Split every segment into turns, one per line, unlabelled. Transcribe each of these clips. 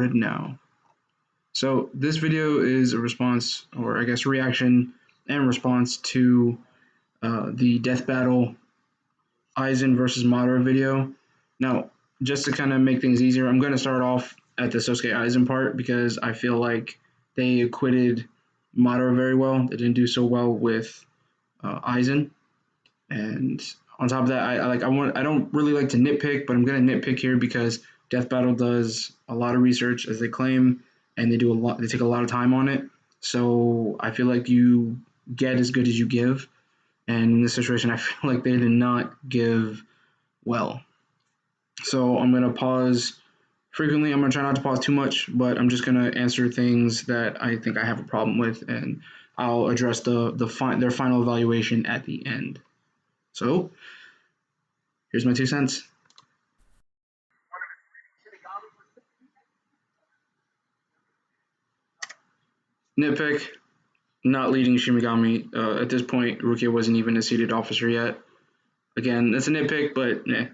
Now. So this video is a response, or I guess reaction and response to the death battle Aizen versus Madara video. Now, just to kind of make things easier, I'm going to start off at the Sosuke Aizen part because I feel like they acquitted Madara very well. They didn't do so well with Aizen, and on top of that, I don't really like to nitpick, but I'm going to nitpick here because Death Battle does a lot of research, as they claim, and they take a lot of time on it. So I feel like you get as good as you give, and in this situation, I feel like they did not give well. So I'm going to pause frequently. I'm going to try not to pause too much, but I'm just going to answer things that I think I have a problem with, and I'll address their final evaluation at the end. So here's my 2 cents. Nitpick, not leading Shimigami. At this point, Rukia wasn't even a seated officer yet. Again, that's a nitpick, but eh.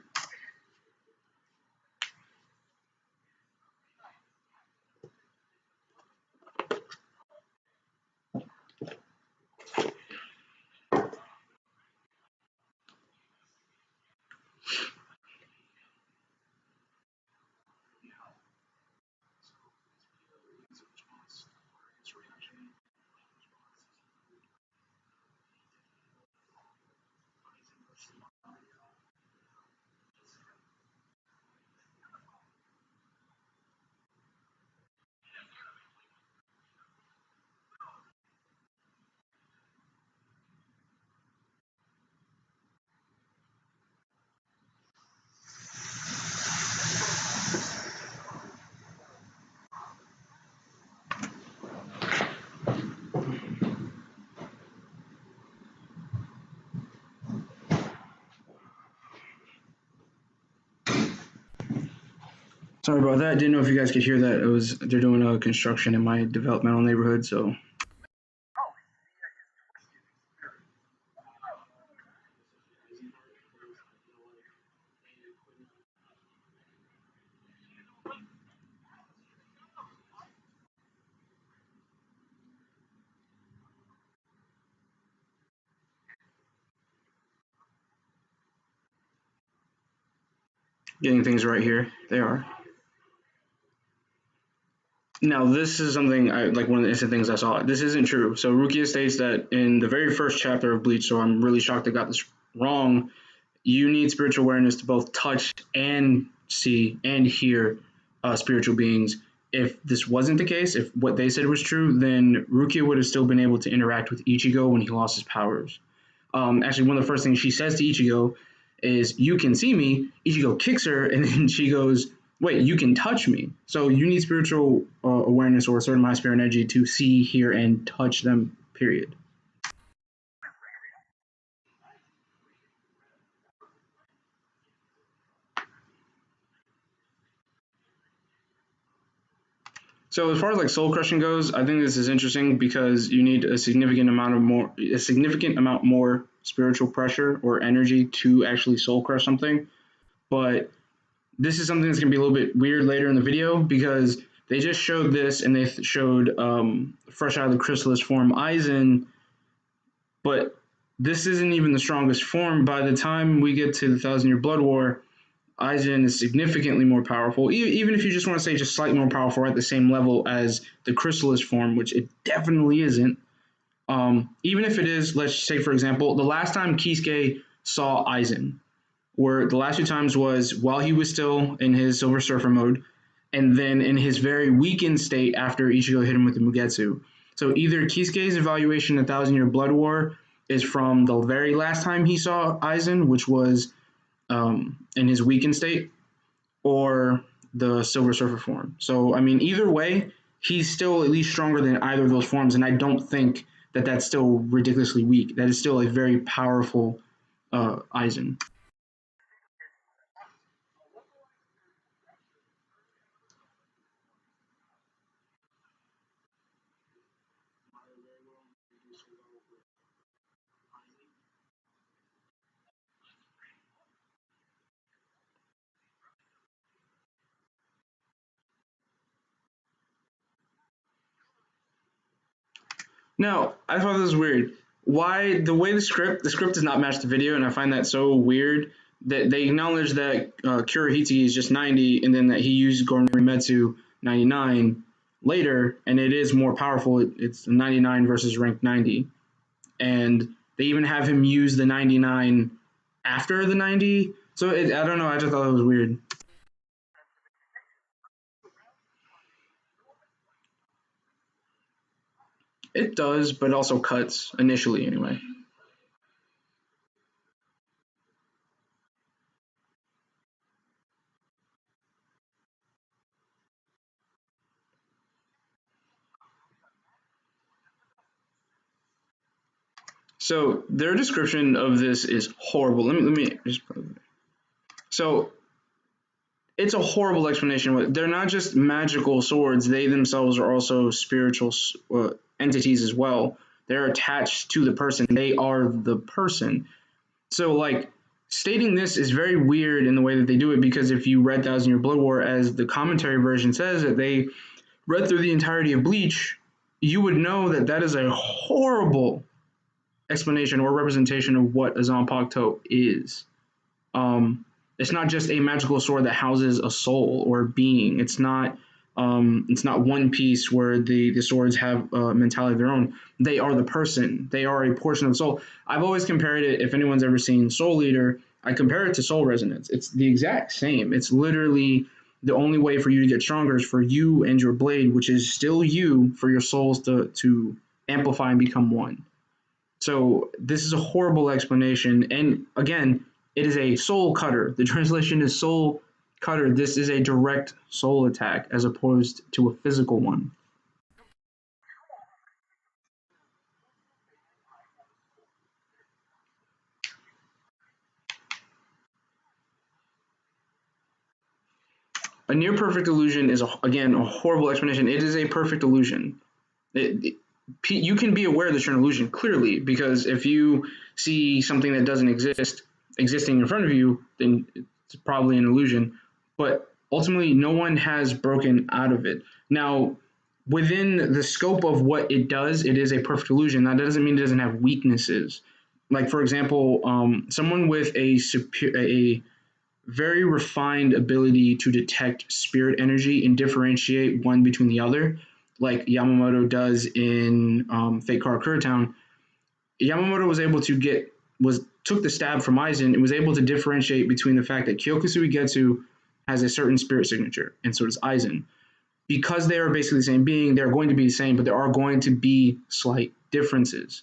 Sorry about that. Didn't know if you guys could hear that. They're doing a construction in my developmental neighborhood, so. Getting things right here. They are. Now, this is something one of the instant things I saw. This isn't true. So Rukia states that in the very first chapter of Bleach, so I'm really shocked I got this wrong, you need spiritual awareness to both touch and see and hear spiritual beings. If this wasn't the case, if what they said was true, then Rukia would have still been able to interact with Ichigo when he lost his powers. Actually, one of the first things she says to Ichigo is, "You can see me." Ichigo kicks her, and then she goes, "Wait, you can touch me." So you need spiritual awareness or a certain amount of spirit energy to see, hear, and touch them, period. So as far as soul crushing goes, I think this is interesting because you need a significant amount more spiritual pressure or energy to actually soul crush something. But this is something that's going to be a little bit weird later in the video because they just showed this and they showed fresh out of the chrysalis form Aizen, but this isn't even the strongest form. By the time we get to the 1,000-Year Blood War, Aizen is significantly more powerful. Even if you just want to say just slightly more powerful, at the same level as the chrysalis form, which it definitely isn't. Even if it is, let's say for example, the last time Kisuke saw Aizen, where the last 2 times was while he was still in his Silver Surfer mode, and then in his very weakened state after Ichigo hit him with the Mugetsu. So either Kisuke's evaluation of 1,000-Year Blood War is from the very last time he saw Aizen, which was in his weakened state, or the Silver Surfer form. So, I mean, either way, he's still at least stronger than either of those forms, and I don't think that that's still ridiculously weak. That is still a very powerful Aizen. Now, I thought this was weird. Why the way the script does not match the video, and I find that so weird that they acknowledge that Kurohiti is just 90, and then that he used Gornometsu 99 later, and it is more powerful. It's 99 versus rank 90, and they even have him use the 99 after the 90. So I don't know. I just thought it was weird. It does, but it also cuts initially anyway. So their description of this is horrible. Let me just. So it's a horrible explanation. They're not just magical swords; they themselves are also spiritual entities as well. They're attached to the person. They are the person. So like stating this is very weird in the way that they do it, because if you read Thousand Year Blood War, as the commentary version says, that they read through the entirety of Bleach, you would know that that is a horrible explanation or representation of what a Zanpakuto is. It's not just a magical sword that houses a soul or a being. It's not One Piece where the swords have a mentality of their own. They are the person. They are a portion of the soul. I've always compared it. If anyone's ever seen Soul Eater, I compare it to Soul Resonance. It's the exact same. It's literally the only way for you to get stronger is for you and your blade, which is still you, for your souls to amplify and become one. So this is a horrible explanation. And again, it is a soul cutter. The translation is soul cutter. This is a direct soul attack as opposed to a physical one. A near perfect illusion is, again, a horrible explanation. It is a perfect illusion. You can be aware that you're an illusion clearly, because if you see something that doesn't exist existing in front of you, then it's probably an illusion. But ultimately, no one has broken out of it. Now, within the scope of what it does, it is a perfect illusion. That doesn't mean it doesn't have weaknesses. Like, for example, someone with a very refined ability to detect spirit energy and differentiate one between the other, like Yamamoto does in Fate Car Clear Town. Yamamoto was able to took the stab from Aizen and was able to differentiate between the fact that Kyoka Suigetsu has a certain spirit signature, and so does Aizen. Because they are basically the same being, they're going to be the same, but there are going to be slight differences,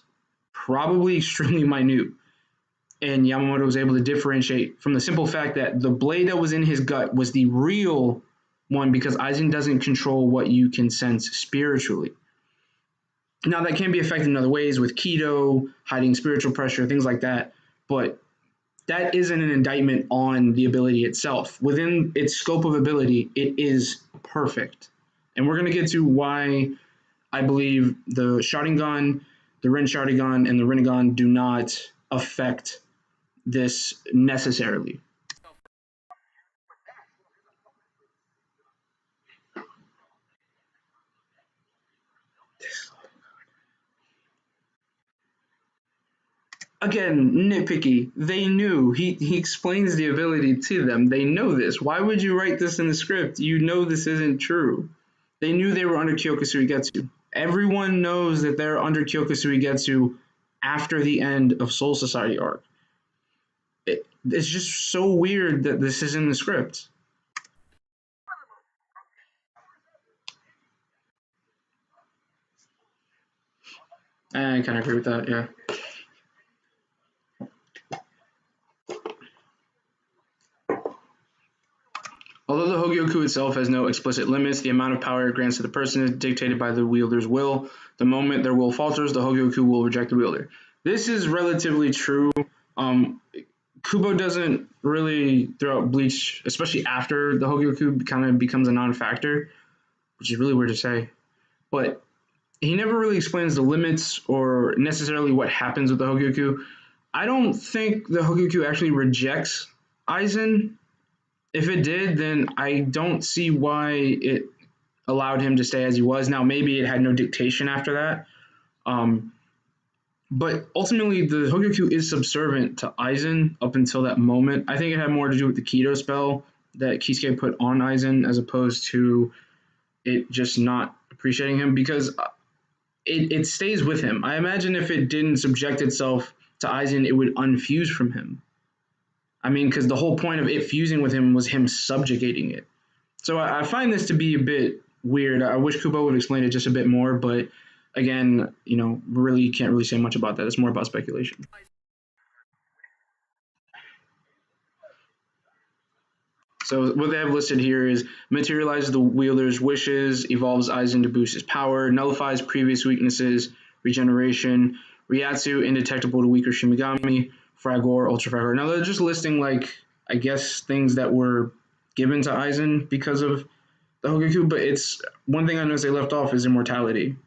probably extremely minute. And Yamamoto was able to differentiate from the simple fact that the blade that was in his gut was the real one, because Aizen doesn't control what you can sense spiritually. Now, that can be affected in other ways with Keto, hiding spiritual pressure, things like that, but that isn't an indictment on the ability itself. Within its scope of ability, it is perfect. And we're going to get to why I believe the Sharingan, the Ren Sharingan, and the Rinnegan do not affect this necessarily. Again, nitpicky. They knew. He explains the ability to them. They know this. Why would you write this in the script? You know this isn't true. They knew they were under Kyoka Suigetsu. Everyone knows that they're under Kyoka Suigetsu after the end of Soul Society arc. It's just so weird that this is in the script. I kind of agree with that, yeah. Although the Hogyoku itself has no explicit limits, the amount of power it grants to the person is dictated by the wielder's will. The moment their will falters, the Hogyoku will reject the wielder. This is relatively true. Kubo doesn't really, throughout Bleach, especially after the Hogyoku kind of becomes a non-factor, which is really weird to say, but he never really explains the limits or necessarily what happens with the Hogyoku. I don't think the Hogyoku actually rejects Aizen. If it did, then I don't see why it allowed him to stay as he was. Now, maybe it had no dictation after that, Um, but ultimately, the Hogyoku is subservient to Aizen up until that moment. I think it had more to do with the Keto spell that Kisuke put on Aizen as opposed to it just not appreciating him because it stays with him. I imagine if it didn't subject itself to Aizen, it would unfuse from him. I mean, because the whole point of it fusing with him was him subjugating it. So I find this to be a bit weird. I wish Kubo would explain it just a bit more, but again, really can't really say much about that. It's more about speculation. So what they have listed here is materializes the wielder's wishes, evolves Aizen to boost his power, nullifies previous weaknesses, regeneration, Ryatsu indetectable to weaker Shimigami, Fragor, Ultra Fragor. Now they're just listing I guess things that were given to Aizen because of the Hogaku, but it's one thing I noticed they left off is immortality.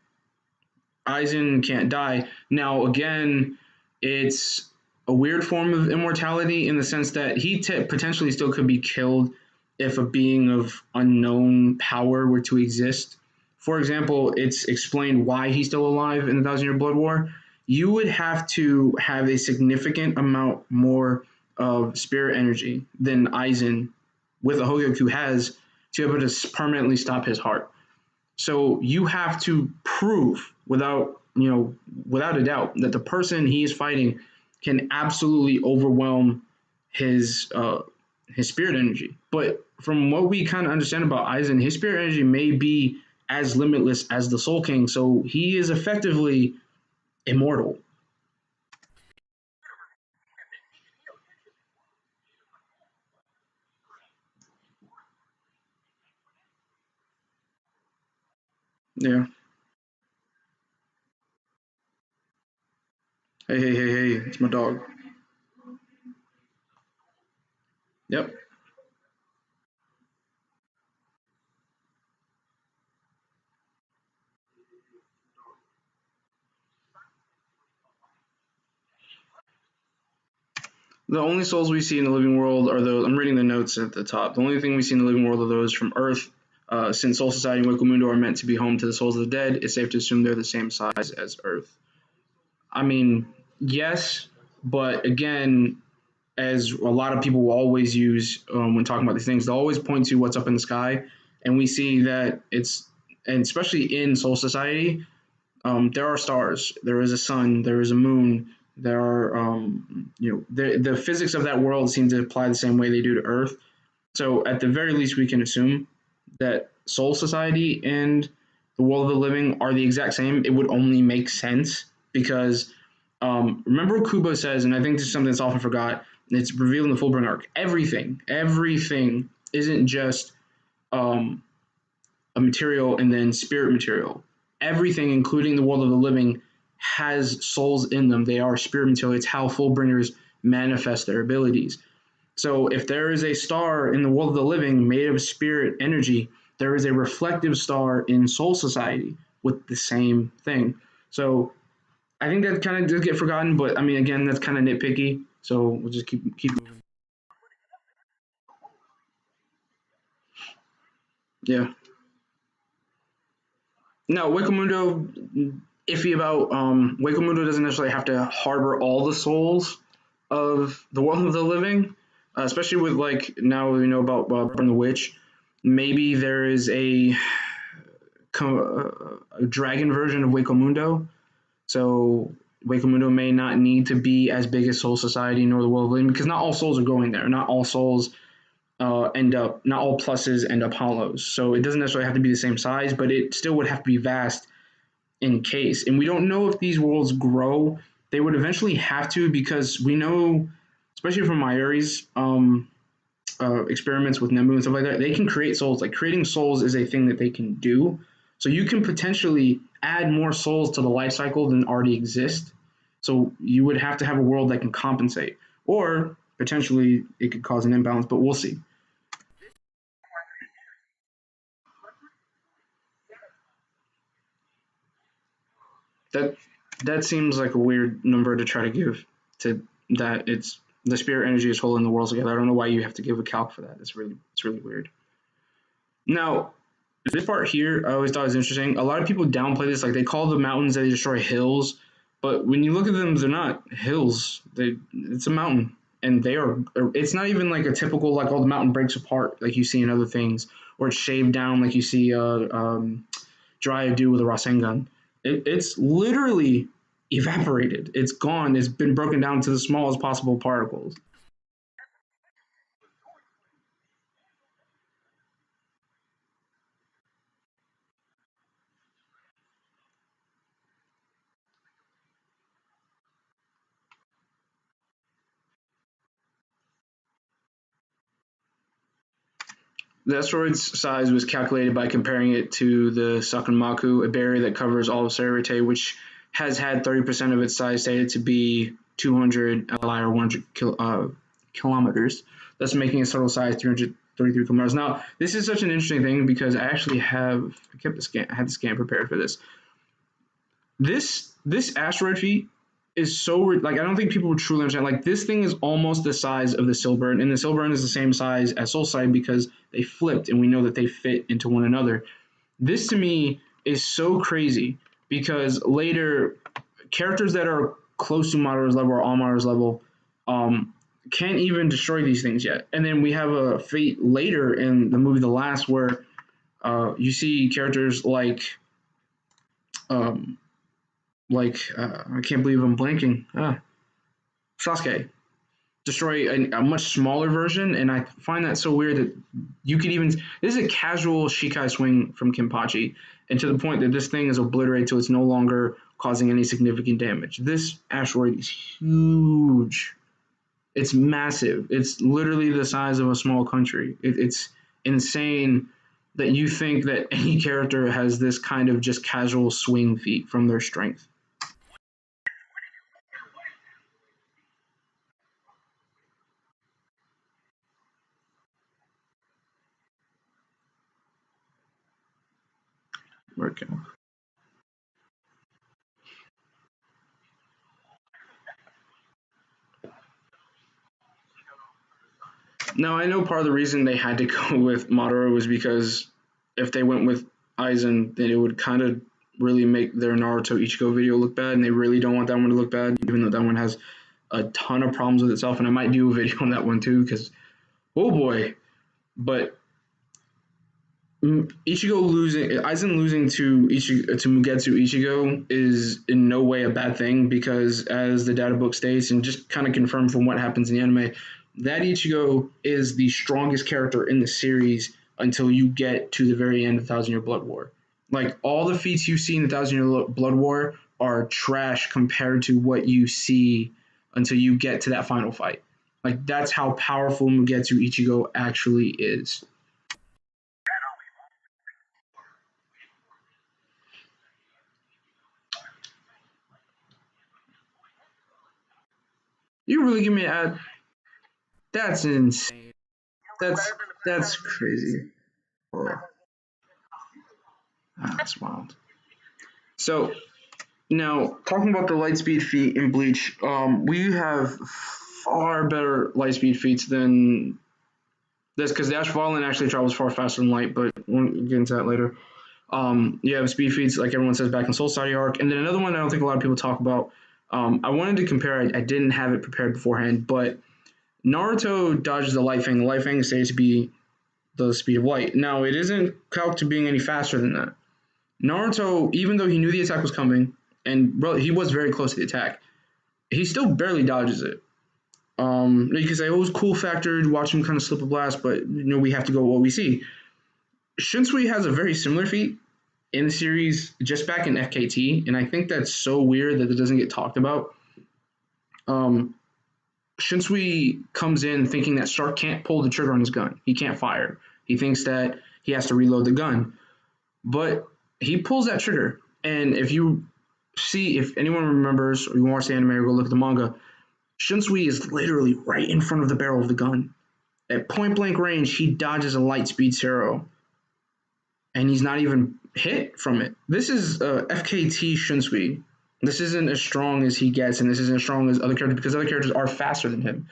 Aizen can't die. Now again, it's a weird form of immortality in the sense that he potentially still could be killed if a being of unknown power were to exist. For example, it's explained why he's still alive in the Thousand Year Blood War. You would have to have a significant amount more of spirit energy than Aizen with a Hogyoku has to be able to permanently stop his heart. So you have to prove without a doubt that the person he is fighting can absolutely overwhelm his spirit energy. But from what we kind of understand about Aizen, his spirit energy may be as limitless as the Soul King, so he is effectively immortal. Yeah. Hey, hey, hey, hey! It's my dog. Yep. The only souls we see in the living world are those. I'm reading the notes at the top. The only thing we see in the living world are those from Earth. Since Soul Society and Wakamundo are meant to be home to the souls of the dead, it's safe to assume they're the same size as Earth. I mean, yes, but again, as a lot of people will always use when talking about these things, they'll always point to what's up in the sky, and we see that and especially in Soul Society, there are stars, there is a sun, there is a moon, there are, the physics of that world seem to apply the same way they do to Earth. So at the very least, we can assume that Soul Society and the world of the living are the exact same. It would only make sense because remember what Kubo says, and I think this is something that's often forgot. It's revealed in the Fullbring arc. Everything isn't just a material and then spirit material. Everything, including the world of the living, has souls in them. They are spirit material. It's how Fullbringers manifest their abilities. So if there is a star in the world of the living made of spirit energy, there is a reflective star in Soul Society with the same thing. So I think that kind of does get forgotten, but I mean, again, that's kind of nitpicky. So we'll just keep moving. Yeah. No, Wakamundo, iffy about Wakamundo doesn't necessarily have to harbor all the souls of the world of the living, especially with now we know about Burn the Witch. Maybe there is a dragon version of Wakamundo. So Wakamundo may not need to be as big as Soul Society nor the World of Living because not all souls are going there. Not all souls not all pluses end up hollows. So it doesn't necessarily have to be the same size, but it still would have to be vast in case. And we don't know if these worlds grow. They would eventually have to because we know, especially from Mayuri's experiments with Nemu and stuff like that, they can create souls. Like creating souls is a thing that they can do. So you can potentially add more souls to the life cycle than already exist. So you would have to have a world that can compensate. Or potentially it could cause an imbalance, but we'll see. That that seems like a weird number to try to give to that it's the spirit energy is holding the worlds together. I don't know why you have to give a calc for that. It's really weird. Now, This part here, I always thought was interesting. A lot of people downplay this, like they call the mountains that they destroy hills, but when you look at them, they're not hills. It's a mountain, and they are. It's not even like a typical like the mountain breaks apart like you see in other things, or it's shaved down like you see Jiraiya do with a Rasengan. It's literally evaporated. It's gone. It's been broken down to the smallest possible particles. The asteroid's size was calculated by comparing it to the Sakanmaku, a barrier that covers all of Serite, which has had 30% of its size stated to be 200 Li or 100 kilometers, thus making its total size 333 kilometers. Now, this is such an interesting thing because I had the scan prepared for this. This asteroid feat is so like I don't think people would truly understand. Like this thing is almost the size of the Silburn, and the Silburn is the same size as Soulside because they flipped, and we know that they fit into one another. This to me is so crazy because later characters that are close to Madara's level or on Madara's level can't even destroy these things yet. And then we have a fate later in the movie The Last where you see characters um, I can't believe I'm blanking. Sasuke destroy a much smaller version, and I find that so weird that you could even. This is a casual Shikai swing from Kenpachi, and to the point that this thing is obliterated till it's no longer causing any significant damage. This asteroid is huge. It's massive. It's literally the size of a small country. It's insane that you think that any character has this kind of just casual swing feat from their strength. Okay. Now I know part of the reason they had to go with Madara was because if they went with Aizen, then it would kind of really make their Naruto Ichigo video look bad, and they really don't want that one to look bad, even though that one has a ton of problems with itself. And I might do a video on that one too, because oh boy. But Ichigo losing, Aizen losing to Mugetsu Ichigo is in no way a bad thing because, as the data book states, and just kind of confirmed from what happens in the anime, that Ichigo is the strongest character in the series until you get to the very end of Thousand Year Blood War. Like all the feats you see in the Thousand Year Blood War are trash compared to what you see until you get to that final fight. Like that's how powerful Mugetsu Ichigo actually is. You really give me an ad? That's insane. That's that's crazy. Oh, that's wild. So now talking about the light speed feat in Bleach, we have far better light speed feats than this because Dash Fallen actually travels far faster than light, but we'll get into that later. You have speed feats like everyone says back in Soul Society arc, and then another one I don't think a lot of people talk about. I wanted to compare. I didn't have it prepared beforehand, but Naruto dodges the light fang. The light fang is stated to be the speed of light. Now, it isn't calculated to being any faster than that. Naruto, even though he knew the attack was coming, and he was very close to the attack, he still barely dodges it. You can say, oh, it was cool factor to watch him kind of slip a blast, but we have to go with what we see. Shinsui has a very similar feat in the series just back in FKT, and I think that's so weird that it doesn't get talked about. Shinsui comes in thinking that Stark can't pull the trigger on his gun. He can't fire. He thinks that he has to reload the gun. But he pulls that trigger. And if anyone remembers, or you watch the anime or go look at the manga, Shinsui is literally right in front of the barrel of the gun. At point blank range, he dodges a light speed Zero. And he's not even hit from it. This is FKT Shinsui. This isn't as strong as he gets, and this isn't as strong as other characters because other characters are faster than him.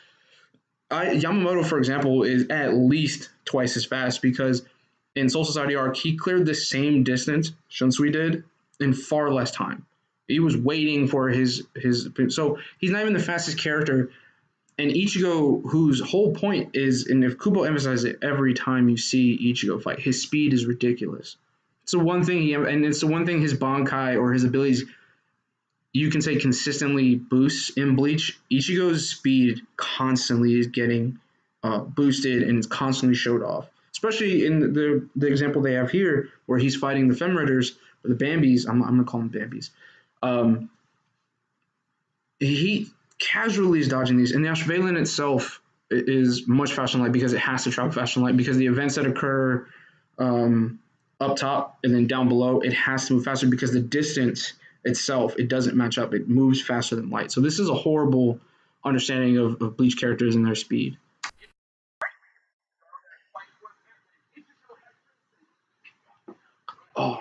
Yamamoto, for example, is at least twice as fast because in Soul Society arc, he cleared the same distance Shunsui did in far less time. He was waiting for his so he's not even the fastest character. And Ichigo, whose whole point is, and if Kubo emphasizes it every time you see Ichigo fight, his speed is ridiculous. It's the one thing and it's the one thing his Bankai or his abilities you can say consistently boosts in Bleach. Ichigo's speed constantly is getting boosted and it's constantly showed off. Especially in the example they have here, where he's fighting the Femridders or the Bambis. I'm gonna call them Bambis. Um, he casually is dodging these, and the Ashvalen itself is much faster than light because it has to travel faster than light because the events that occur up top and then down below, it has to move faster because the distance itself, it doesn't match up. It moves faster than light. So this is a horrible understanding of Bleach characters and their speed. Oh.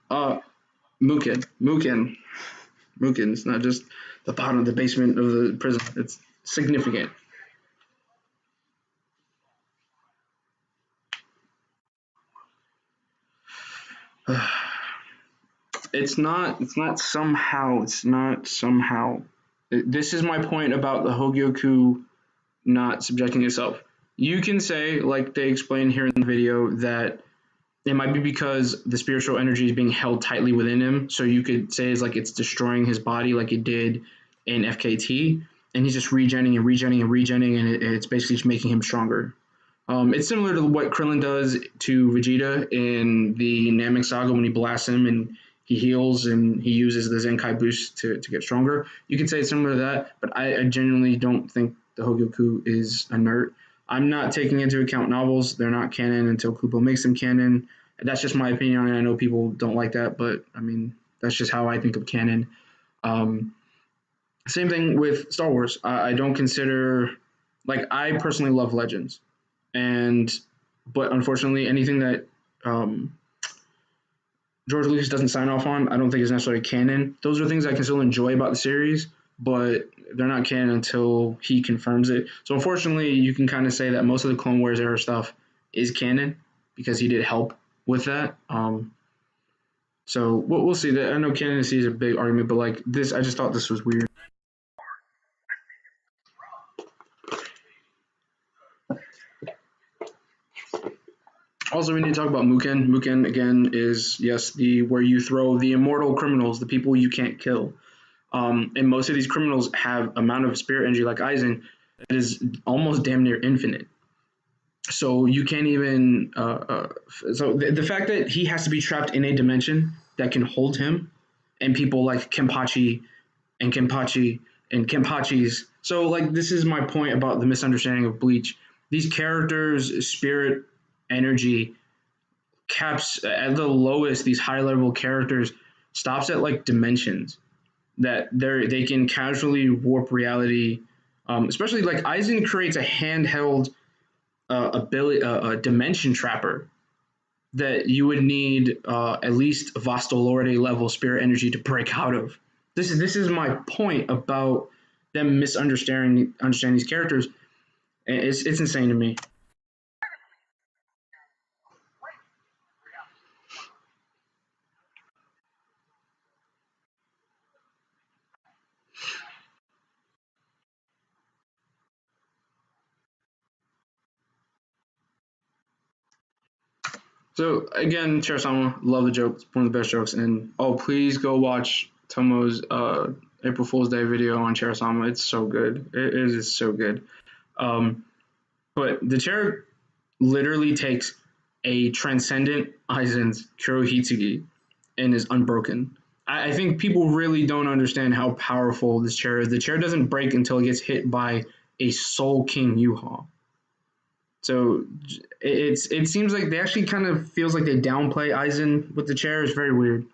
Uh, Mukin. It's not just the bottom of the basement of the prison. It's significant. It's not somehow. This is my point about the Hogyoku not subjecting itself. You can say, like they explain here in the video, that it might be because the spiritual energy is being held tightly within him. So you could say it's destroying his body like it did in FKT, and he's just regenerating and it's basically just making him stronger. It's similar to what Krillin does to Vegeta in the Namek Saga when he blasts him and he heals and he uses the Zenkai boost to get stronger. You could say it's similar to that, but I genuinely don't think the Hogyoku is inert. I'm not taking into account novels. They're not canon until Kubo makes them canon. That's just my opinion on it. I know people don't like that, but I mean, that's just how I think of canon. Same thing with Star Wars. I don't consider, like, I personally love Legends. But unfortunately, anything that George Lucas doesn't sign off on, I don't think is necessarily canon. Those are things I can still enjoy about the series, but they're not canon until he confirms it. So unfortunately, you can kind of say that most of the Clone Wars era stuff is canon because he did help with that. So we'll see. That I know candidacy is a big argument, but like this, I just thought this was weird. Also, we need to talk about Muken. Muken again is the where you throw the immortal criminals, the people you can't kill. And most of these criminals have amount of spirit energy, like Aizen, that is almost damn near infinite. So you can't even. So the fact that he has to be trapped in a dimension that can hold him, and people like Kenpachi and Kenpachi and Kenpachis. So like this is my point about the misunderstanding of Bleach. These characters' spirit energy caps at the lowest. These high level characters stops at like dimensions that they can casually warp reality. Especially like Aizen creates a handheld ability, a dimension trapper that you would need at least Vastolorde level spirit energy to break out of. This is my point about them understanding these characters. It's insane to me. So again, Chair-sama, love the joke. It's one of the best jokes. And please go watch Tomo's April Fool's Day video on Chair-sama. It's so good. It is so good. But the chair literally takes a transcendent Aizen's Kurohitsugi and is unbroken. I think people really don't understand how powerful this chair is. The chair doesn't break until it gets hit by a Soul King Yuha. So it seems like they actually kind of feels like they downplay Aizen with the chair. It's very weird.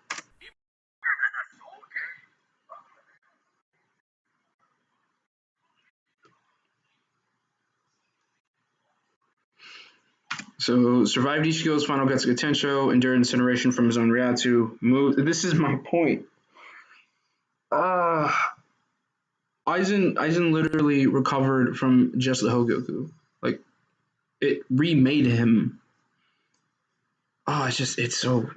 So survived Ichigo's final Getsuga Tensho, endured incineration from his own Ryatsu. Moved. This is my point. Aizen literally recovered from just the Hogoku. Like it remade him. Oh, it's so.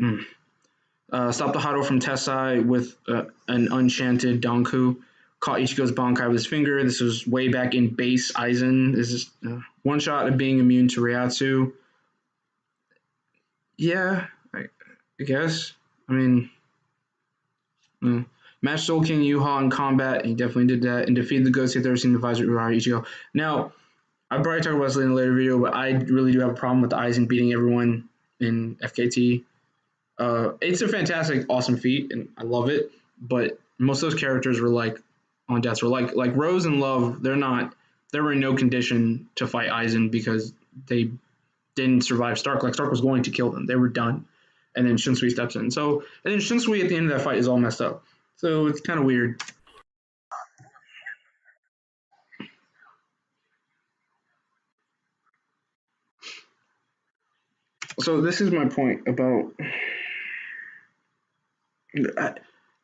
Stopped the Hado from Tessai with an enchanted Donku. Caught Ichigo's Bankai with his finger. This was way back in base Aizen. This is one shot of being immune to Reiatsu. Yeah, I guess. I mean, match Soul King Yuha in combat. He definitely did that and defeated the Ghost Eater seen the Visor Urara Ichigo. Now, I'll probably talk about this in a later video, but I really do have a problem with the Aizen beating everyone in FKT. It's a fantastic, awesome feat, and I love it. But most of those characters were like on death's row. Like Rose and Love, they were in no condition to fight Aizen because they didn't survive Stark. Like Stark was going to kill them. They were done. And then Shunsui steps in. So and then Shunsui at the end of that fight is all messed up. So it's kind of weird. So this is my point about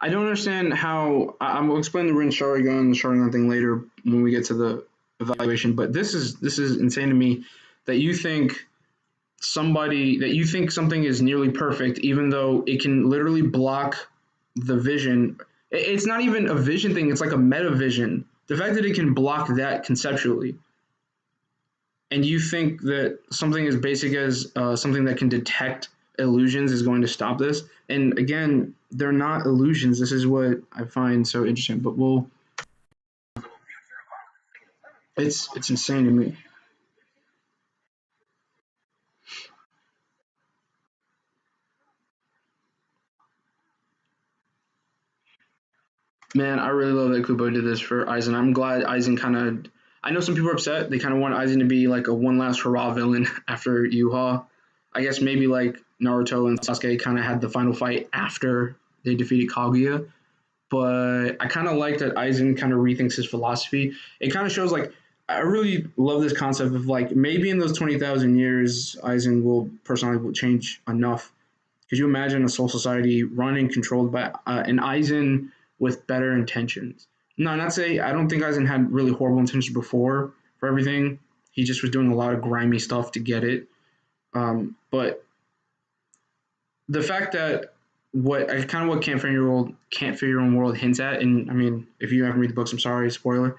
I don't understand how I'm gonna explain the Rin Sharingan thing later when we get to the evaluation, but this is insane to me that you think something is nearly perfect even though it can literally block the vision. It's not even a vision thing, it's like a meta vision. The fact that it can block that conceptually and you think that something as basic as something that can detect illusions is going to stop this. And again, they're not illusions. This is what I find so interesting. But it's insane to me. Man, I really love that Kubo did this for Aizen. I'm glad Aizen kind of. I know some people are upset. They kind of want Aizen to be like a one last hurrah villain after Yuha. I guess maybe like Naruto and Sasuke kind of had the final fight after they defeated Kaguya. But I kind of like that Aizen kind of rethinks his philosophy. It kind of shows like I really love this concept of like maybe in those 20,000 years, Aizen will personally will change enough. Could you imagine a soul society run and controlled by an Aizen with better intentions? No, not say I don't think Aizen had really horrible intentions before for everything. He just was doing a lot of grimy stuff to get it. But the fact that what kind of what Can't Fear Your Own World hints at, and I mean, if you haven't read the books, I'm sorry, spoiler.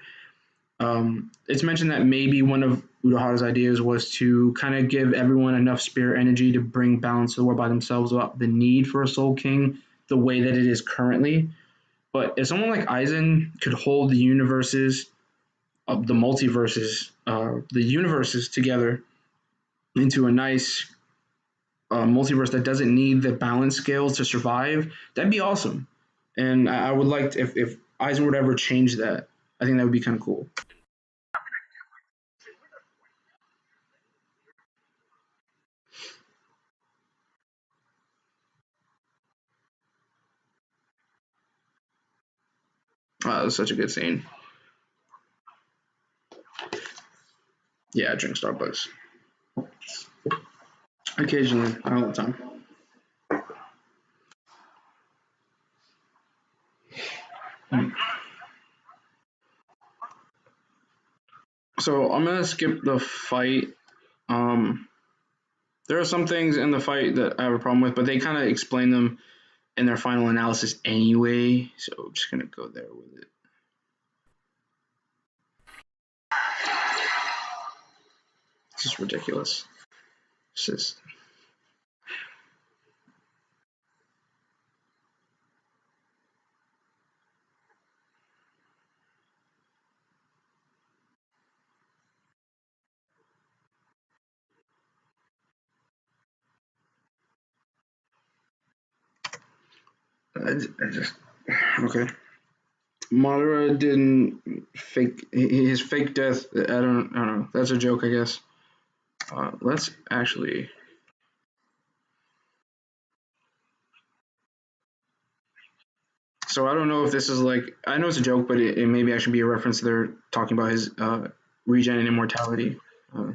It's mentioned that maybe one of Urahara's ideas was to kind of give everyone enough spirit energy to bring balance to the world by themselves without the need for a Soul King the way that it is currently. But if someone like Aizen could hold the universes, the multiverses, the universes together into a nice multiverse that doesn't need the balance scales to survive, that'd be awesome. And I would like to, if Eisen would ever change that, I think that would be kind of cool. That was such a good scene. Yeah, I drink Starbucks occasionally, not all the time. So I'm gonna skip the fight. Um, there are some things in the fight that I have a problem with, but they kind of explain them in their final analysis anyway. So I'm just gonna go there with it. It's just ridiculous. It's just I just okay. Madara didn't fake his fake death. I don't know. That's a joke, I guess. Let's actually. So I don't know if this is like I know it's a joke, but it maybe actually be a reference. They're talking about his regen and immortality. Uh,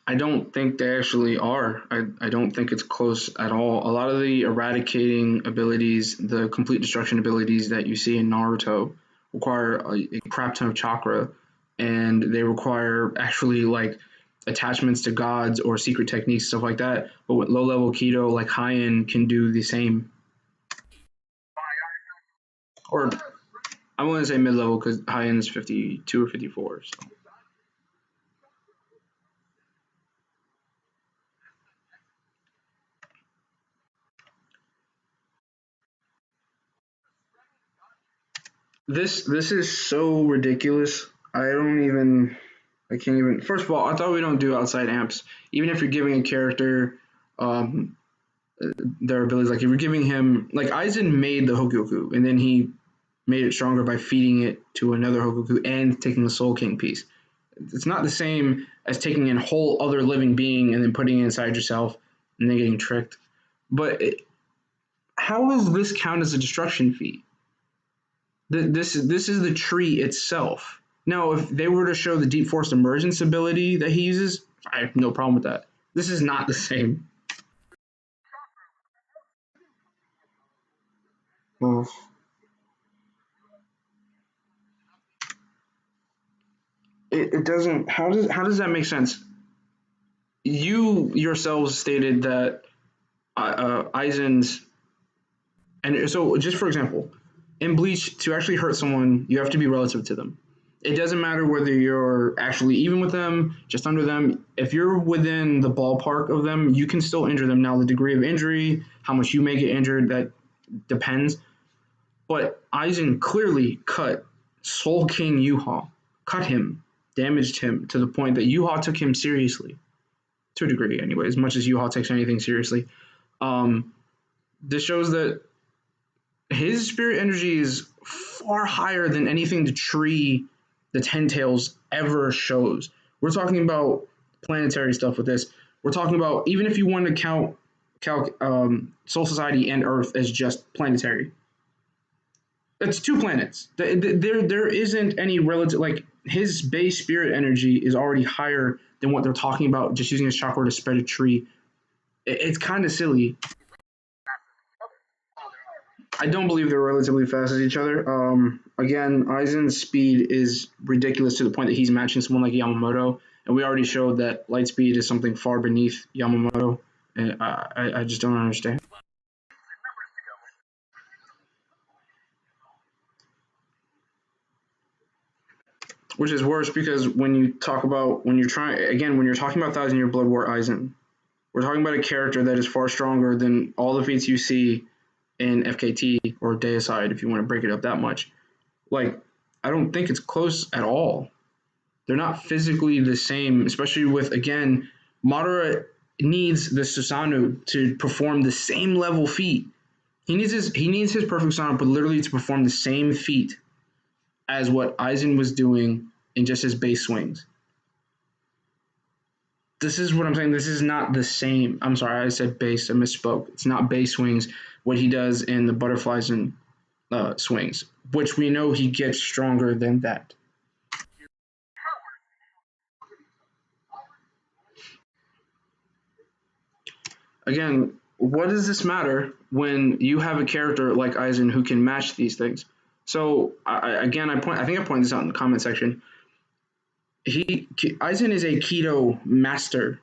I don't think they actually are. I don't think it's close at all. A lot of the eradicating abilities, the complete destruction abilities that you see in Naruto, require a crap ton of chakra, and they require actually like attachments to gods or secret techniques, stuff like that. But with low level Kido, like Hien, can do the same. Or I wouldn't say mid level because Hien is 52 or 54. So. This is so ridiculous. I can't even. First of all, I thought we don't do outside amps. Even if you're giving a character um, their abilities, like if you're giving him, like Aizen made the Hokuoku, and then he made it stronger by feeding it to another Hokuoku and taking the Soul King piece. It's not the same as taking a whole other living being and then putting it inside yourself and then getting tricked. But how does this count as a destruction feat? This is the tree itself. Now, if they were to show the deep force emergence ability that he uses, I have no problem with that. This is not the same. Well, it doesn't. How does that make sense? You yourselves stated that Aizen's, and so just for example, in Bleach, to actually hurt someone, you have to be relative to them. It doesn't matter whether you're actually even with them, just under them. If you're within the ballpark of them, you can still injure them. Now, the degree of injury, how much you may get injured, that depends. But Aizen clearly cut Soul King Yuha, cut him, damaged him to the point that Yuha took him seriously, to a degree anyway, as much as Yuha takes anything seriously. Um, this shows that his spirit energy is far higher than anything the tree, the Ten Tails ever shows. We're talking about planetary stuff with this. We're talking about even if you want to count Soul Society and Earth as just planetary, it's two planets. There isn't any relative, like his base spirit energy is already higher than what they're talking about just using his chakra to spread a tree. It's kind of silly. I don't believe they're relatively fast as each other. Again, Aizen's speed is ridiculous to the point that he's matching someone like Yamamoto, and we already showed that light speed is something far beneath Yamamoto, and I just don't understand. Which is worse because when you talk about when you're trying again when you're talking about Thousand Year Blood War Aizen, we're talking about a character that is far stronger than all the feats you see in FKT or Deicide if you want to break it up that much. Like, I don't think it's close at all. They're not physically the same, especially with, again, Madara needs the Susanoo to perform the same level feat. He needs his perfect Susanoo, but literally to perform the same feat as what Aizen was doing in just his base swings. This is what I'm saying. This is not the same. I'm sorry, I said base. I misspoke. It's not base swings. What he does in the butterflies and swings, which we know he gets stronger than that. Again, what does this matter when you have a character like Aizen who can match these things? So again, I think I pointed this out in the comment section. Aizen is a Kido master,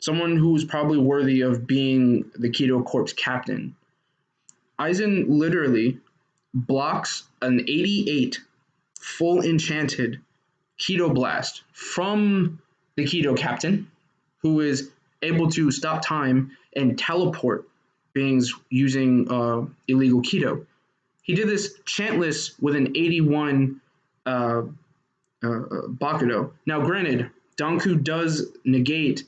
someone who's probably worthy of being the Kido Corps captain. Aizen literally blocks an 88 full enchanted Kido blast from the Kido captain, who is able to stop time and teleport beings using illegal Kido. He did this chantless with an 81 Bakudo. Now, granted, Danku does negate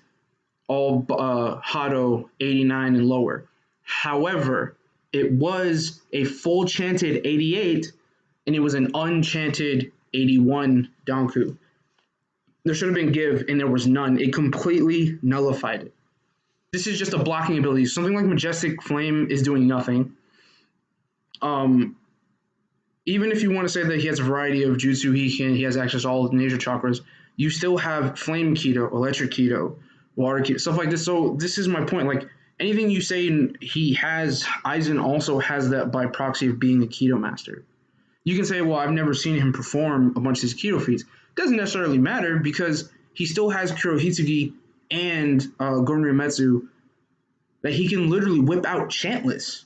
all Hado 89 and lower. However, it was a full chanted 88 and it was an unchanted 81 Danku. There should have been give and there was none. It completely nullified it. This is just a blocking ability. Something like Majestic Flame is doing nothing. Even if you want to say that he has a variety of jutsu, he has access to all of the nature chakras, you still have Flame Kido, Electric Kido, water stuff like this. So this is my point. Like anything you say, he has Aizen also has that by proxy of being a keto master. You can say, well, I've never seen him perform a bunch of these keto feats. Doesn't necessarily matter because he still has Kurohitsugi and Gorin Metsu that he can literally whip out chantless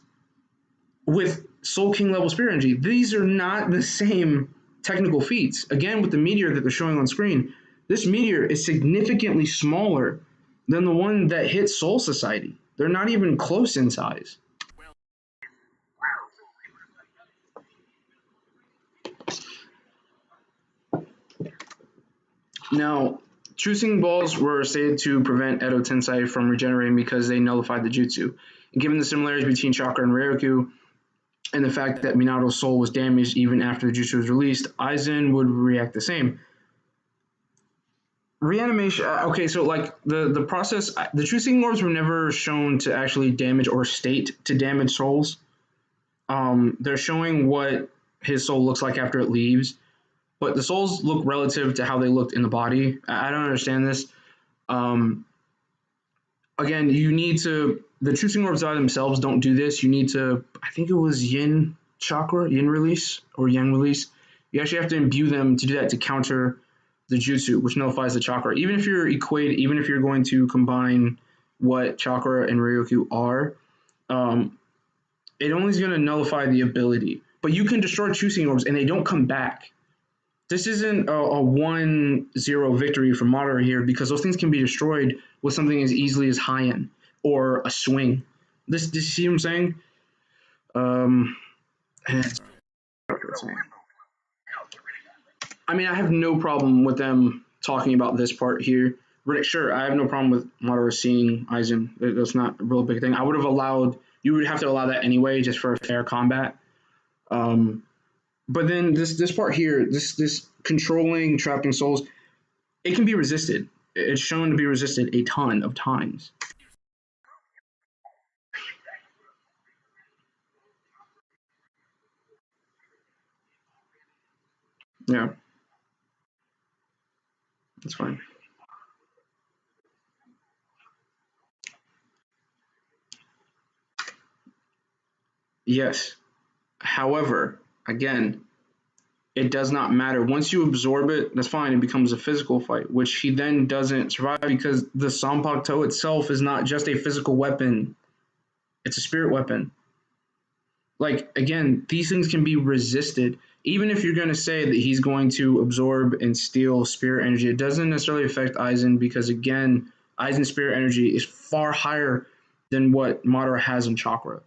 with Soul King level spirit energy. These are not the same technical feats. Again, with the meteor that they're showing on screen, this meteor is significantly smaller than the one that hit Soul Society. They're not even close in size. Now, choosing balls were stated to prevent Edo Tensei from regenerating because they nullified the jutsu. And given the similarities between Chakra and Ryoku, and the fact that Minato's soul was damaged even after the jutsu was released, Aizen would react the same. Reanimation. Okay, so like the process, the true seeking orbs were never shown to actually damage or state to damage souls. They're showing what his soul looks like after it leaves, but the souls look relative to how they looked in the body. I don't understand this. Um, Again, you need to. The true seeking orbs by themselves don't do this. You need to. I think it was yin chakra, yin release, or yang release. You actually have to imbue them to do that to counter the jutsu, which nullifies the chakra. Even if you're going to combine what chakra and Ryoku are, it only is going to nullify the ability. But you can destroy true seeking orbs and they don't come back. This isn't a 1-0 victory for Madara here because those things can be destroyed with something as easily as high-end or a swing. This you see what I'm saying? I mean, I have no problem with them talking about this part here. Sure, I have no problem with Madara seeing Aizen. That's not a real big thing. I would have allowed, you would have to allow that anyway, just for fair combat. But then this part here, this controlling, trapping souls, it can be resisted. It's shown to be resisted a ton of times. Yeah, that's fine. Yes. However, again, it does not matter. Once you absorb it, that's fine. It becomes a physical fight, which he then doesn't survive because the Sanpakuto itself is not just a physical weapon. It's a spirit weapon. Like, again, these things can be resisted. Even if you're going to say that he's going to absorb and steal spirit energy, it doesn't necessarily affect Aizen because, again, Aizen's spirit energy is far higher than what Madara has in chakra.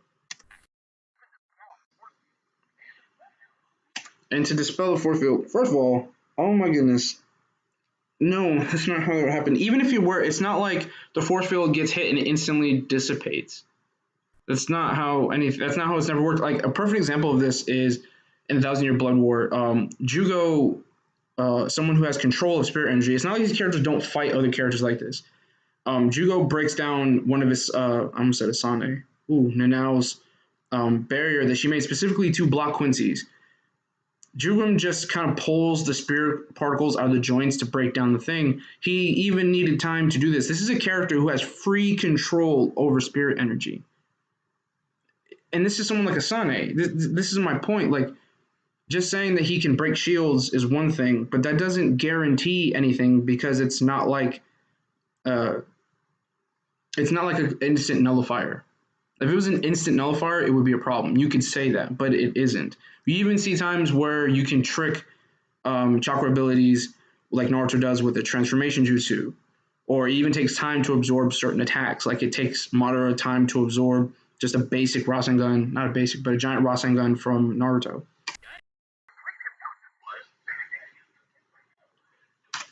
And to dispel the force field, first of all, oh my goodness, no, that's not how it would happen. Even if it were, it's not like the force field gets hit and it instantly dissipates. That's not how That's not how it's never worked. Like a perfect example of this is in the Thousand Year Blood War. Jugo, someone who has control of spirit energy. It's not like these characters don't fight other characters like this. Jugo breaks down one of his. I almost said Asane. Nanao's barrier that she made specifically to block Quincy's. Jugum just kind of pulls the spirit particles out of the joints to break down the thing. He even needed time to do this. This is a character who has free control over spirit energy. And this is someone like Asane. This is my point. Like, just saying that he can break shields is one thing, but that doesn't guarantee anything because it's not like an instant nullifier. If it was an instant nullifier, it would be a problem. You could say that, but it isn't. You even see times where you can trick chakra abilities like Naruto does with the transformation jutsu, or it even takes time to absorb certain attacks. Like it takes Madara time to absorb just a basic Rasengan, not a basic, but a giant Rasengan from Naruto.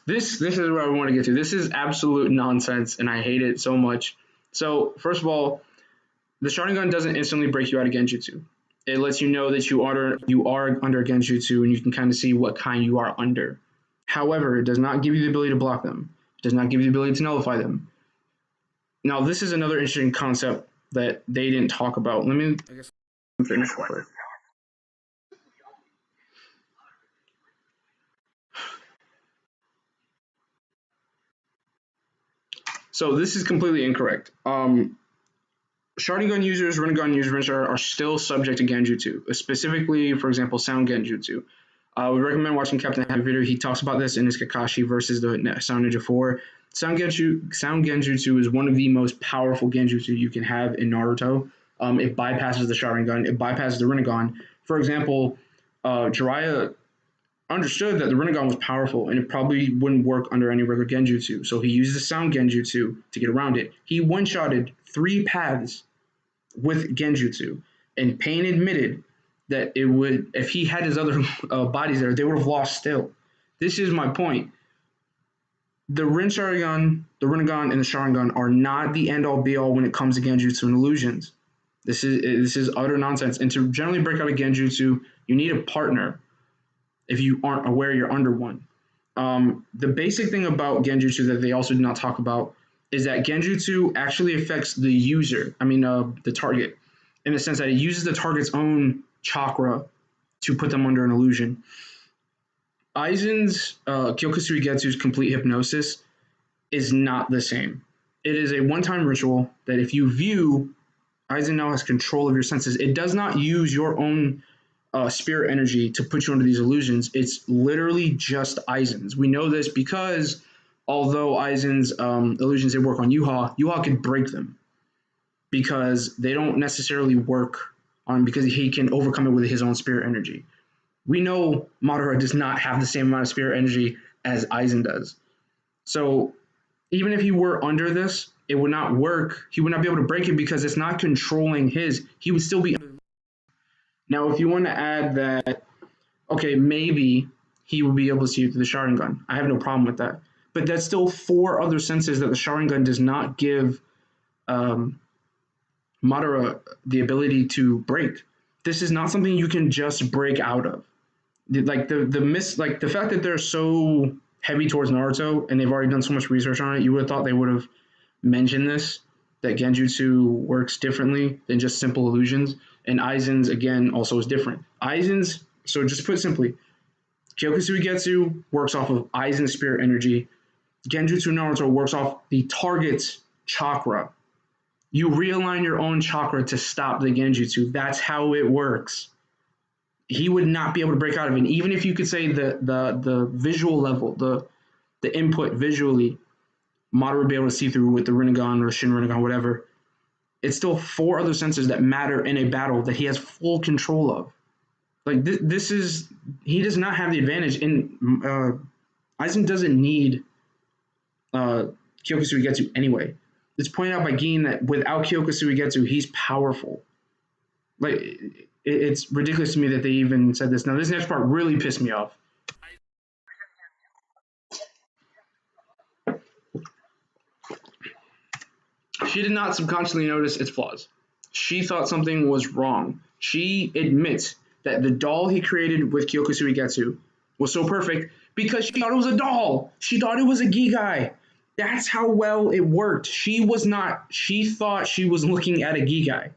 This is what I want to get to. This is absolute nonsense, and I hate it so much. So first of all, the Sharingan doesn't instantly break you out of Genjutsu. It lets you know that you are under Genjutsu, and you can kind of see what kind you are under. However, it does not give you the ability to block them. It does not give you the ability to nullify them. Now, this is another interesting concept that they didn't talk about. I guess finish quick. So this is completely incorrect. Sharingan users, Rinnegan users are still subject to Genjutsu, specifically, for example, Sound Genjutsu. We recommend watching Captain Havocs video. He talks about this in his Kakashi versus the Sound Ninja 4. Sound Genjutsu is one of the most powerful Genjutsu you can have in Naruto. It bypasses the Sharingan. It bypasses the Rinnegan. For example, Jiraiya understood that the Rinnegan was powerful and it probably wouldn't work under any regular Genjutsu. So he used the Sound Genjutsu to get around it. He one-shotted 3 paths with Genjutsu, and Pain admitted that it would, if he had his other bodies there, they would have lost still. This is my point. The Rin Sharingan, the Rinnegan, and the Sharingan are not the end-all be-all when it comes to Genjutsu and illusions. This is utter nonsense. And to generally break out a Genjutsu, you need a partner if you aren't aware you're under one. The basic thing about Genjutsu that they also do not talk about is that Genjutsu actually affects the user, the target, in the sense that it uses the target's own chakra to put them under an illusion. Aizen's Kyoka Suigetsu's Complete Hypnosis is not the same. It is a one-time ritual that if you view, Aizen now has control of your senses. It does not use your own spirit energy to put you under these illusions. It's literally just Aizen's. We know this because although Aizen's illusions, they work on Yuha can break them because they don't necessarily work on, because he can overcome it with his own spirit energy. We know Madara does not have the same amount of spirit energy as Aizen does. So even if he were under this, it would not work. He would not be able to break it because it's not controlling his. He would still be under. Now, if you want to add that, okay, maybe he will be able to see through the Sharingan. I have no problem with that. But that's still 4 other senses that the Sharingan does not give Madara the ability to break. This is not something you can just break out of. The fact that they're so heavy towards Naruto and they've already done so much research on it, you would have thought they would have mentioned this, that Genjutsu works differently than just simple illusions. And Aizen's, again, also is different. Aizen's, so just put simply, Kyoka Suigetsu works off of Aizen's spirit energy. Genjutsu Naruto works off the target's chakra. You realign your own chakra to stop the Genjutsu. That's how it works. He would not be able to break out of it. And even if you could say the visual level, the input visually, Madara would be able to see through with the Rinnegan or Shin Rinnegan, whatever. It's still 4 other senses that matter in a battle that he has full control of. Like this is, he does not have the advantage. And Aizen doesn't need Kyoka Suigetsu anyway. It's pointed out by Gin that without Kyoka Suigetsu, he's powerful. Like it's ridiculous to me that they even said this. Now this next part really pissed me off. She did not subconsciously notice its flaws. She thought something was wrong. She admits that the doll he created with Kyoka Suigetsu was so perfect because she thought it was a doll. She thought it was a Gigai. That's how well it worked. She thought she was looking at a Gigai.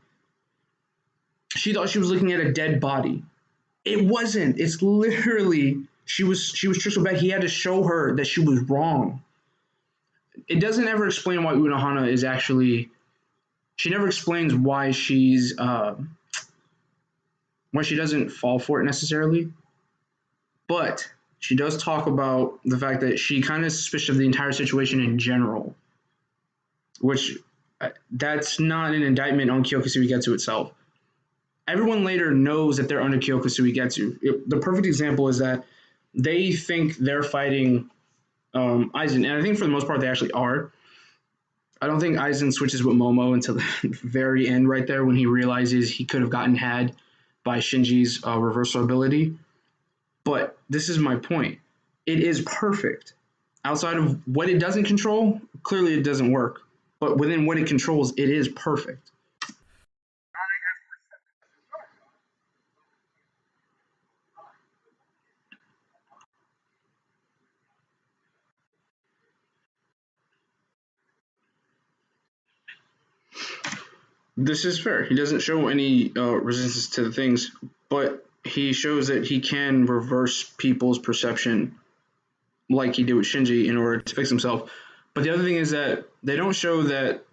She thought she was looking at a dead body. It wasn't. It's literally, she was tricked so bad he had to show her that she was wrong. It doesn't ever explain why Unohana is actually, she never explains why she's why she doesn't fall for it necessarily, but she does talk about the fact that she kind of is suspicious of the entire situation in general, which that's not an indictment on Kyoka Suigetsu itself. Everyone later knows that they're under Kyoka Suigetsu. The perfect example is that they think they're fighting Aizen, and I think for the most part they actually are. I don't think Aizen switches with Momo until the very end right there when he realizes he could have gotten had by Shinji's reversal ability. But this is my point. It is perfect. Outside of what it doesn't control, clearly it doesn't work. But within what it controls, it is perfect. This is fair. He doesn't show any resistance to the things, but he shows that he can reverse people's perception like he did with Shinji in order to fix himself. But the other thing is that they don't show that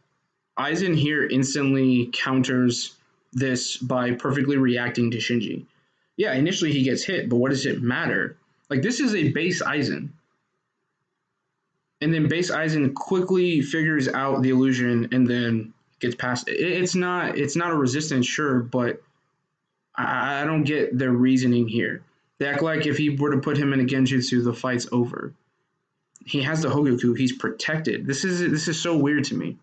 Aizen here instantly counters this by perfectly reacting to Shinji. Yeah, initially he gets hit, but what does it matter? Like, this is a base Aizen. And then base Aizen quickly figures out the illusion and then gets past it. It's not a resistance, sure, but I don't get their reasoning here. They act like if he were to put him in a Genjutsu, the fight's over. He has the Hogoku. He's protected. This is so weird to me.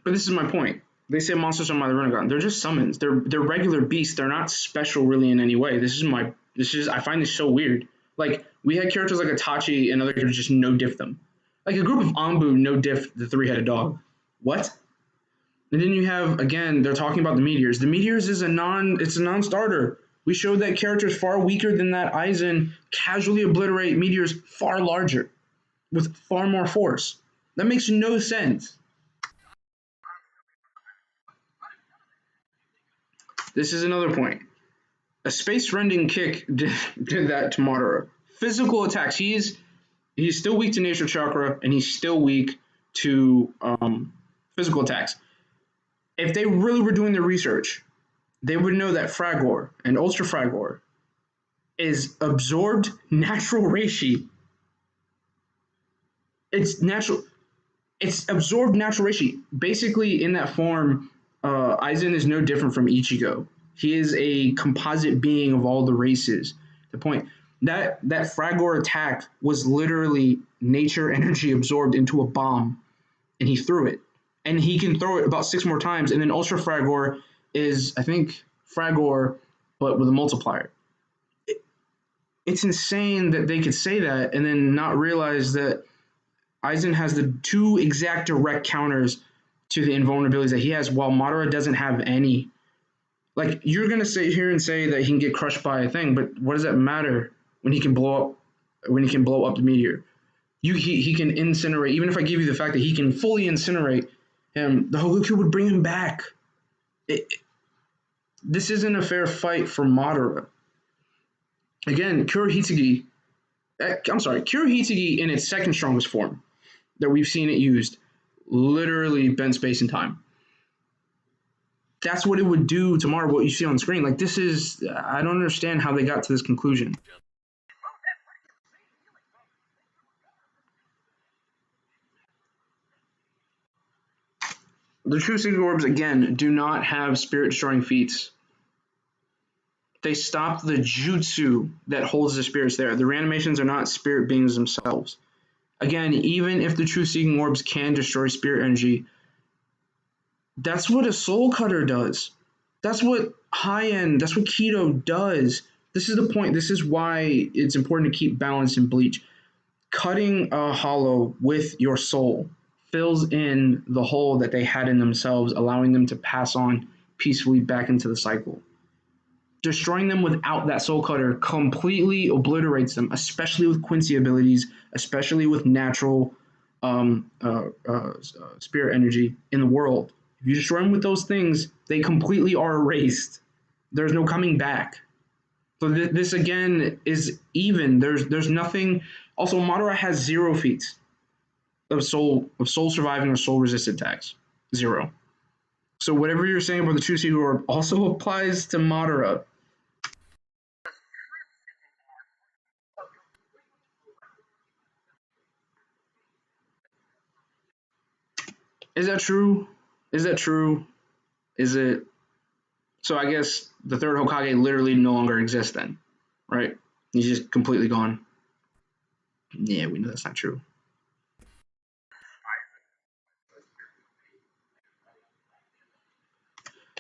But this is my point. They say monsters are by the Rinnegan. They're just summons. They're regular beasts. They're not special really in any way. I find this so weird. Like, we had characters like Itachi and other characters just no diff them. Like a group of Anbu no diff the three-headed dog. What? And then you have, again, they're talking about the meteors. The meteors is a non-starter. We showed that characters far weaker than that Aizen casually obliterate meteors far larger with far more force. That makes no sense. This is another point. A space rending kick did that to Madara. Physical attacks. He's still weak to nature chakra, and he's still weak to physical attacks. If they really were doing their research, they would know that Fragor and Ultra Fragor is absorbed natural reishi. It's natural. It's absorbed natural reishi. Basically, in that form, Aizen is no different from Ichigo. He is a composite being of all the races. The point that Fragor attack was literally nature energy absorbed into a bomb, and he threw it. And he can throw it about 6 more times. And then Ultra Fragor is, I think, Fragor, but with a multiplier. It's insane that they could say that and then not realize that Aizen has the 2 exact direct counters to the invulnerabilities that he has, while Madara doesn't have any. Like, you're gonna sit here and say that he can get crushed by a thing, but what does that matter when he can blow up the meteor? He can incinerate. Even if I give you the fact that he can fully incinerate him, the Hogoku would bring him back. This isn't a fair fight for Madara. Again, Kurohitsugi in its second strongest form that we've seen it used, literally bent space and time. That's what it would do to Madara, what you see on screen. Like, I don't understand how they got to this conclusion. The true Secret Orbs, again, do not have spirit-destroying feats. They stop the jutsu that holds the spirits there. The reanimations are not spirit beings themselves. Again, even if the true Seeking Orbs can destroy spirit energy, that's what a Soul Cutter does. That's what that's what Keto does. This is the point. This is why it's important to keep balance in Bleach. Cutting a hollow with your soul fills in the hole that they had in themselves, allowing them to pass on peacefully back into the cycle. Destroying them without that soul cutter completely obliterates them, especially with Quincy abilities, especially with natural spirit energy in the world. If you destroy them with those things, they completely are erased. There's no coming back. So this again is even. There's nothing. Also, Madara has 0 feats of soul surviving or soul resisted attacks. 0. So whatever you're saying about the True Secret Orb also applies to Madara. Is that true? Is that true? Is it? So I guess the third Hokage literally no longer exists then, right? He's just completely gone. Yeah, we know that's not true.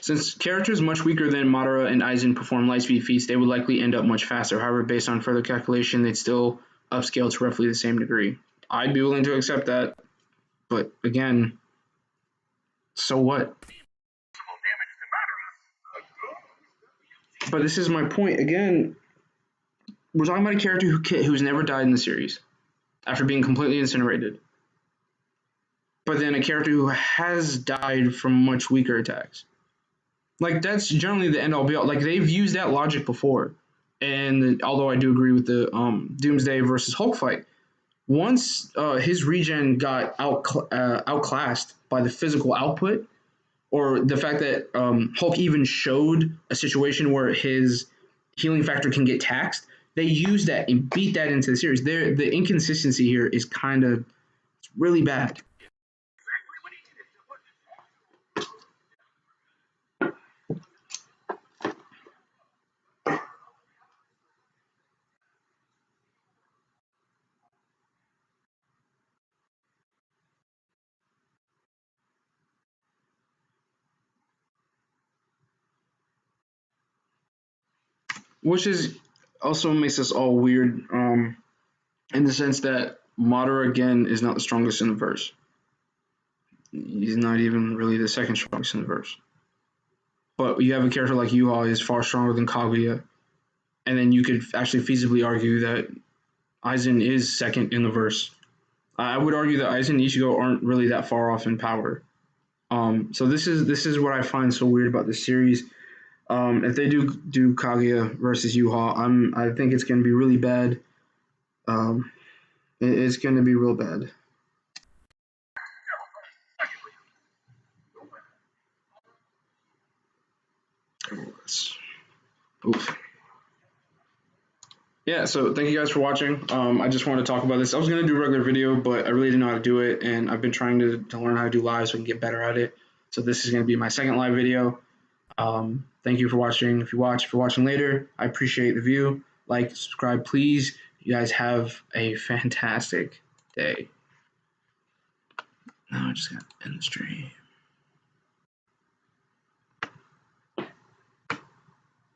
Since characters much weaker than Madara and Aizen perform lightspeed feats, they would likely end up much faster. However, based on further calculation, they'd still upscale to roughly the same degree. I'd be willing to accept that, but again, so what? But this is my point. Again, we're talking about a character who's never died in the series after being completely incinerated. But then a character who has died from much weaker attacks. Like that's generally the end all be all. Like they've used that logic before, and although I do agree with the Doomsday versus Hulk fight, once his regen got outclassed by the physical output, or the fact that Hulk even showed a situation where his healing factor can get taxed, they use that and beat that into the series. The inconsistency here is kind of really bad. Which is also makes us all weird, in the sense that Madara again is not the strongest in the verse. He's not even really the second strongest in the verse. But you have a character like Yuha is far stronger than Kaguya, and then you could actually feasibly argue that Aizen is second in the verse. I would argue that Aizen and Ichigo aren't really that far off in power. So this is what I find so weird about this series. If they do Kaguya versus Yuha, I think it's going to be really bad. It's going to be real bad. Oof. Yeah, so thank you guys for watching. I just wanted to talk about this. I was going to do a regular video, but I really didn't know how to do it, and I've been trying to learn how to do live so I can get better at it. So this is going to be my second live video. Thank you for watching. If you're watching later, I appreciate the view. Like, subscribe, please. You guys have a fantastic day. Now I just got to end the stream.